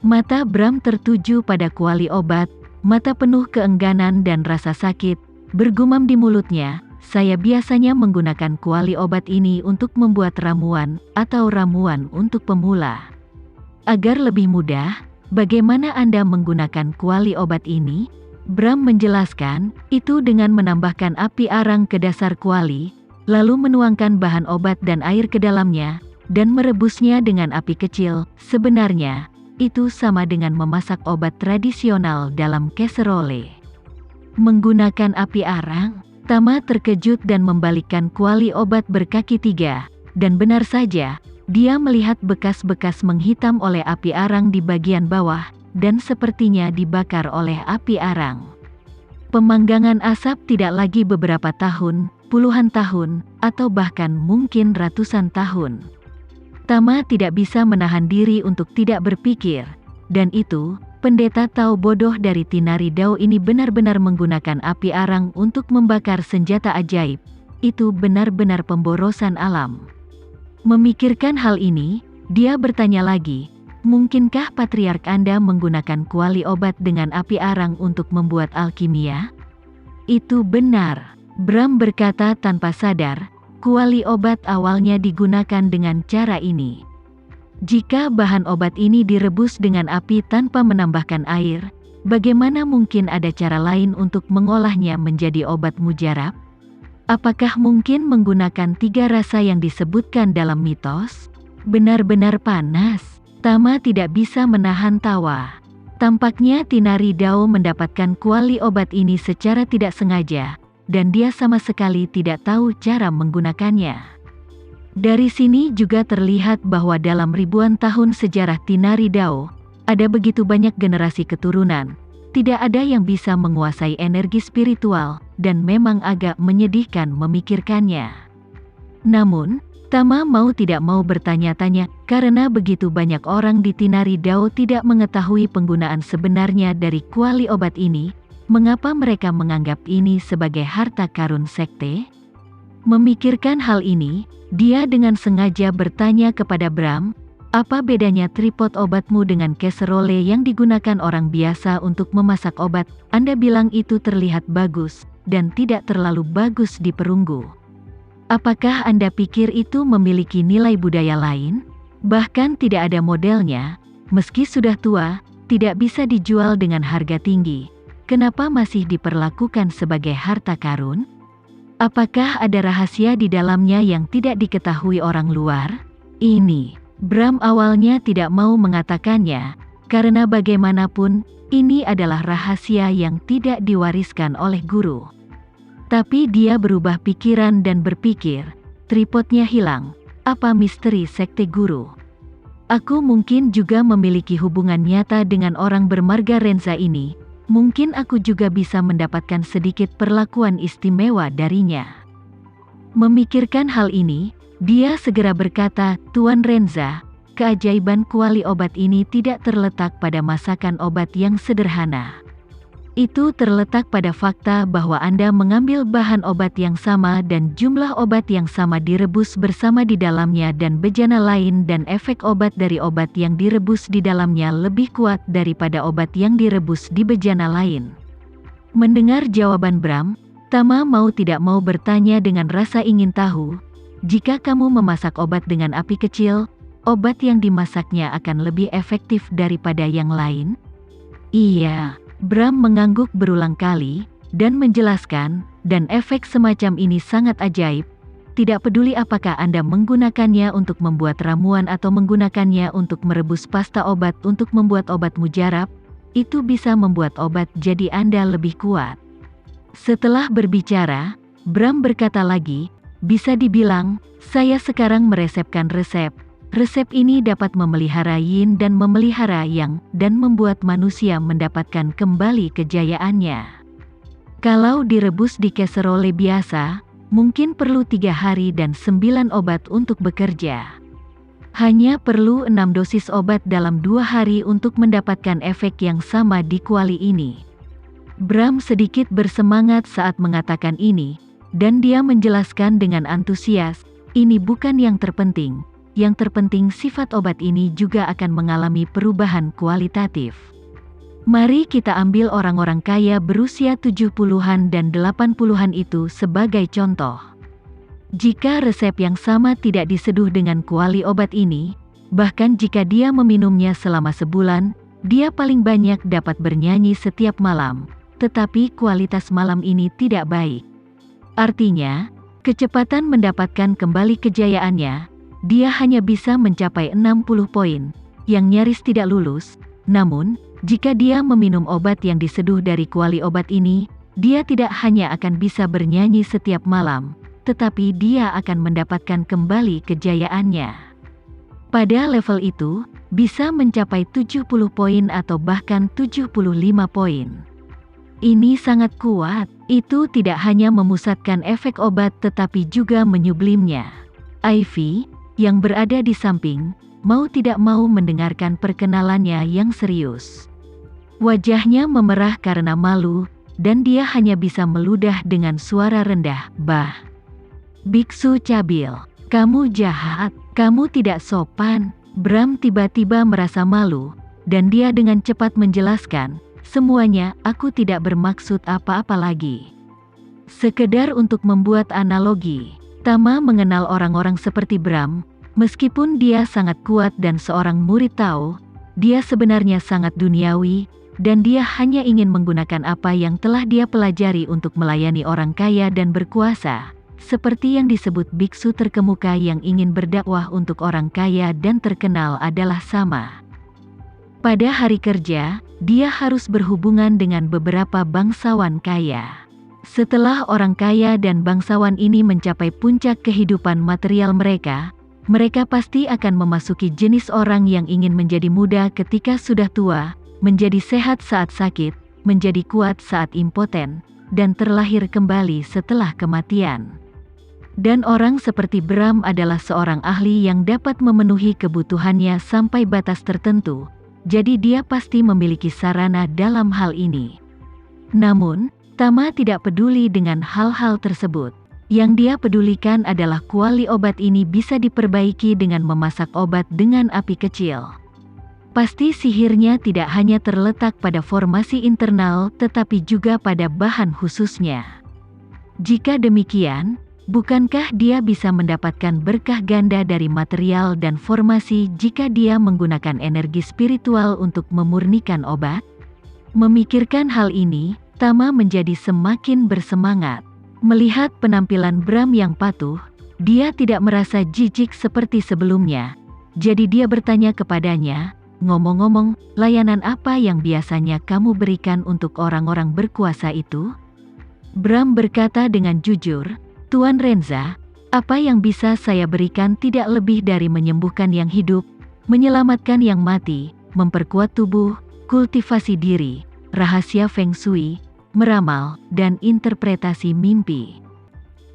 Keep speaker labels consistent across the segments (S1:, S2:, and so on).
S1: Mata Bram tertuju pada kuali obat, mata penuh keengganan dan rasa sakit, bergumam di mulutnya, "Saya biasanya menggunakan kuali obat ini untuk membuat ramuan, atau ramuan untuk pemula. Agar lebih mudah, bagaimana Anda menggunakan kuali obat ini?" Bram menjelaskan, itu dengan menambahkan api arang ke dasar kuali, lalu menuangkan bahan obat dan air ke dalamnya, dan merebusnya dengan api kecil. Sebenarnya, itu sama dengan memasak obat tradisional dalam casserole. Menggunakan api arang? Tama terkejut dan membalikkan kuali obat berkaki 3, dan benar saja, dia melihat bekas-bekas menghitam oleh api arang di bagian bawah, dan sepertinya dibakar oleh api arang. Pemanggangan asap tidak lagi beberapa tahun, puluhan tahun, atau bahkan mungkin ratusan tahun. Tama tidak bisa menahan diri untuk tidak berpikir, dan itu, pendeta Tao bodoh dari Tinari Dao ini benar-benar menggunakan api arang untuk membakar senjata ajaib. Itu benar-benar pemborosan alam. Memikirkan hal ini, dia bertanya lagi, "Mungkinkah patriark Anda menggunakan kuali obat dengan api arang untuk membuat alkimia?" "Itu benar," Bram berkata tanpa sadar, kuali obat awalnya digunakan dengan cara ini. Jika bahan obat ini direbus dengan api tanpa menambahkan air, bagaimana mungkin ada cara lain untuk mengolahnya menjadi obat mujarab? Apakah mungkin menggunakan 3 rasa yang disebutkan dalam mitos? Benar-benar panas. Tama tidak bisa menahan tawa. Tampaknya Tinari Dao mendapatkan kuali obat ini secara tidak sengaja, dan dia sama sekali tidak tahu cara menggunakannya. Dari sini juga terlihat bahwa dalam ribuan tahun sejarah Tinari Dao, ada begitu banyak generasi keturunan. Tidak ada yang bisa menguasai energi spiritual, dan memang agak menyedihkan memikirkannya. Namun, Tama mau tidak mau bertanya-tanya, karena begitu banyak orang di Tinari Dao tidak mengetahui penggunaan sebenarnya dari kuali obat ini, mengapa mereka menganggap ini sebagai harta karun sekte? Memikirkan hal ini, dia dengan sengaja bertanya kepada Bram, "Apa bedanya tripod obatmu dengan casserole yang digunakan orang biasa untuk memasak obat? Anda bilang itu terlihat bagus, dan tidak terlalu bagus di perunggu. Apakah Anda pikir itu memiliki nilai budaya lain? Bahkan tidak ada modelnya, meski sudah tua, tidak bisa dijual dengan harga tinggi. Kenapa masih diperlakukan sebagai harta karun? Apakah ada rahasia di dalamnya yang tidak diketahui orang luar?" Ini, Bram awalnya tidak mau mengatakannya, karena bagaimanapun, ini adalah rahasia yang tidak diwariskan oleh guru. Tapi dia berubah pikiran dan berpikir, tripodnya hilang, apa misteri sekte guru? Aku mungkin juga memiliki hubungan nyata dengan orang bermarga Renza ini, mungkin aku juga bisa mendapatkan sedikit perlakuan istimewa darinya. Memikirkan hal ini, dia segera berkata, "Tuan Renza, keajaiban kuali obat ini tidak terletak pada masakan obat yang sederhana. Itu terletak pada fakta bahwa Anda mengambil bahan obat yang sama dan jumlah obat yang sama direbus bersama di dalamnya dan bejana lain dan efek obat dari obat yang direbus di dalamnya lebih kuat daripada obat yang direbus di bejana lain." Mendengar jawaban Bram, Tama mau tidak mau bertanya dengan rasa ingin tahu, "Jika kamu memasak obat dengan api kecil, obat yang dimasaknya akan lebih efektif daripada yang lain?" "Iya." Bram mengangguk berulang kali, dan menjelaskan, "Dan efek semacam ini sangat ajaib. Tidak peduli apakah Anda menggunakannya untuk membuat ramuan atau menggunakannya untuk merebus pasta obat untuk membuat obat mujarab, itu bisa membuat obat jadi Anda lebih kuat." Setelah berbicara, Bram berkata lagi, "Bisa dibilang, saya sekarang meresepkan resep. Resep ini dapat memelihara yin dan memelihara yang, dan membuat manusia mendapatkan kembali kejayaannya. Kalau direbus di casserole biasa, mungkin perlu 3 hari dan 9 obat untuk bekerja. Hanya perlu 6 dosis obat dalam 2 hari untuk mendapatkan efek yang sama di kuali ini." Bram sedikit bersemangat saat mengatakan ini, dan dia menjelaskan dengan antusias, "Ini bukan yang terpenting. yang terpenting sifat obat ini juga akan mengalami perubahan kualitatif. Mari kita ambil orang-orang kaya berusia 70-an dan 80-an itu sebagai contoh. Jika resep yang sama tidak diseduh dengan kuali obat ini, bahkan jika dia meminumnya selama sebulan, dia paling banyak dapat bernyanyi setiap malam, tetapi kualitas malam ini tidak baik. Artinya, kecepatan mendapatkan kembali kejayaannya, dia hanya bisa mencapai 60 poin, yang nyaris tidak lulus. Namun, jika dia meminum obat yang diseduh dari kuali obat ini, dia tidak hanya akan bisa bernyanyi setiap malam, tetapi dia akan mendapatkan kembali kejayaannya. Pada level itu, bisa mencapai 70 poin atau bahkan 75 poin. Ini sangat kuat, itu tidak hanya memusatkan efek obat tetapi juga menyublimnya. Ivy, yang berada di samping, mau tidak mau mendengarkan perkenalannya yang serius. Wajahnya memerah karena malu, dan dia hanya bisa meludah dengan suara rendah, "Bah, biksu Cabil, kamu jahat, kamu tidak sopan." Bram tiba-tiba merasa malu, dan dia dengan cepat menjelaskan, "Semuanya, aku tidak bermaksud apa-apa lagi. Sekedar untuk membuat analogi." Tama mengenal orang-orang seperti Bram, meskipun dia sangat kuat dan seorang murid tahu, dia sebenarnya sangat duniawi, dan dia hanya ingin menggunakan apa yang telah dia pelajari untuk melayani orang kaya dan berkuasa, seperti yang disebut biksu terkemuka yang ingin berdakwah untuk orang kaya dan terkenal adalah sama. Pada hari kerja, dia harus berhubungan dengan beberapa bangsawan kaya. Setelah orang kaya dan bangsawan ini mencapai puncak kehidupan material mereka pasti akan memasuki jenis orang yang ingin menjadi muda ketika sudah tua, menjadi sehat saat sakit, menjadi kuat saat impoten, dan terlahir kembali setelah kematian. Dan orang seperti Bram adalah seorang ahli yang dapat memenuhi kebutuhannya sampai batas tertentu, jadi dia pasti memiliki sarana dalam hal ini. Namun, Tama tidak peduli dengan hal-hal tersebut. Yang dia pedulikan adalah kuali obat ini bisa diperbaiki dengan memasak obat dengan api kecil. Pasti sihirnya tidak hanya terletak pada formasi internal tetapi juga pada bahan khususnya. Jika demikian, bukankah dia bisa mendapatkan berkah ganda dari material dan formasi jika dia menggunakan energi spiritual untuk memurnikan obat? Memikirkan hal ini, Tama menjadi semakin bersemangat. Melihat penampilan Bram yang patuh, dia tidak merasa jijik seperti sebelumnya. Jadi dia bertanya kepadanya, "Ngomong-ngomong, layanan apa yang biasanya kamu berikan untuk orang-orang berkuasa itu?" Bram berkata dengan jujur, "Tuan Renza, apa yang bisa saya berikan tidak lebih dari menyembuhkan yang hidup, menyelamatkan yang mati, memperkuat tubuh, kultivasi diri, rahasia Feng Shui, meramal, dan interpretasi mimpi."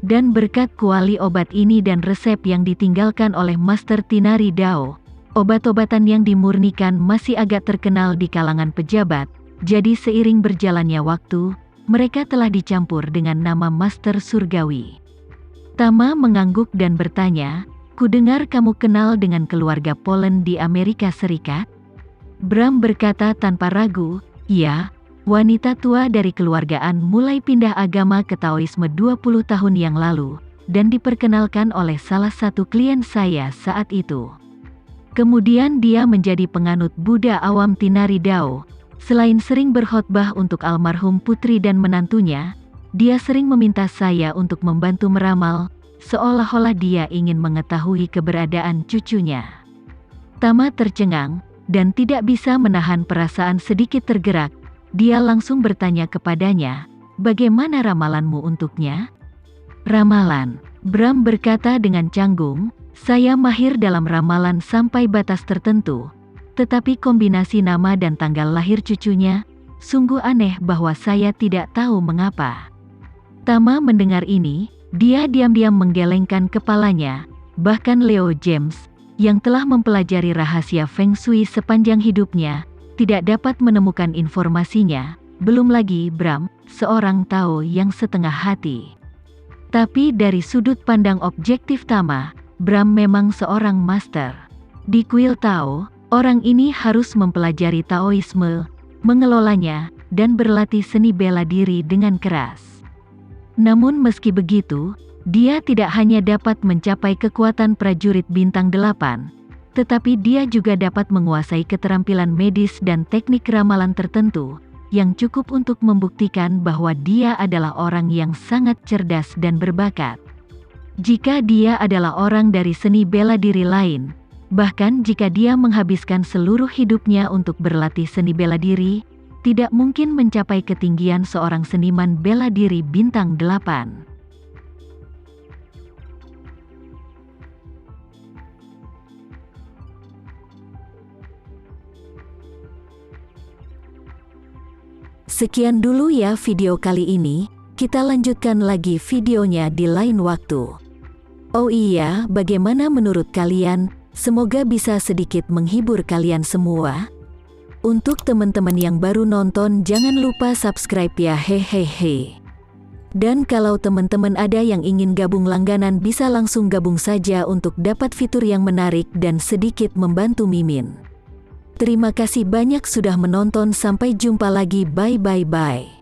S1: Dan berkat kuali obat ini dan resep yang ditinggalkan oleh Master Tinari Dao, obat-obatan yang dimurnikan masih agak terkenal di kalangan pejabat, jadi seiring berjalannya waktu, mereka telah dicampur dengan nama Master Surgawi. Tama mengangguk dan bertanya, "Kudengar kamu kenal dengan keluarga Polen di Amerika Serikat?" Bram berkata tanpa ragu, "Ya, wanita tua dari keluargaan mulai pindah agama ke Taoisme 20 tahun yang lalu, dan diperkenalkan oleh salah satu klien saya saat itu. Kemudian dia menjadi penganut Buddha awam Tinari Dao. Selain sering berkhotbah untuk almarhum putri dan menantunya, dia sering meminta saya untuk membantu meramal, seolah-olah dia ingin mengetahui keberadaan cucunya." Tama tercengang, dan tidak bisa menahan perasaan sedikit tergerak. Dia langsung bertanya kepadanya, "Bagaimana ramalanmu untuknya?" "Ramalan," Bram berkata dengan canggung, "saya mahir dalam ramalan sampai batas tertentu. Tetapi kombinasi nama dan tanggal lahir cucunya, sungguh aneh bahwa saya tidak tahu mengapa." Tama mendengar ini, dia diam-diam menggelengkan kepalanya. Bahkan Leo James, yang telah mempelajari rahasia Feng Shui sepanjang hidupnya, tidak dapat menemukan informasinya, belum lagi Bram, seorang Tao yang setengah hati. Tapi dari sudut pandang objektif Tama, Bram memang seorang master. Di kuil Tao, orang ini harus mempelajari Taoisme, mengelolanya, dan berlatih seni bela diri dengan keras. Namun meski begitu, dia tidak hanya dapat mencapai kekuatan prajurit bintang 8, tetapi dia juga dapat menguasai keterampilan medis dan teknik ramalan tertentu, yang cukup untuk membuktikan bahwa dia adalah orang yang sangat cerdas dan berbakat. Jika dia adalah orang dari seni bela diri lain, bahkan jika dia menghabiskan seluruh hidupnya untuk berlatih seni bela diri, tidak mungkin mencapai ketinggian seorang seniman bela diri bintang 8. Sekian dulu ya video kali ini, kita lanjutkan lagi videonya di lain waktu. Oh iya, bagaimana menurut kalian? Semoga bisa sedikit menghibur kalian semua. Untuk teman-teman yang baru nonton, jangan lupa subscribe ya, hehehe. Dan kalau teman-teman ada yang ingin gabung langganan, bisa langsung gabung saja untuk dapat fitur yang menarik dan sedikit membantu Mimin. Terima kasih banyak sudah menonton, sampai jumpa lagi, bye bye bye.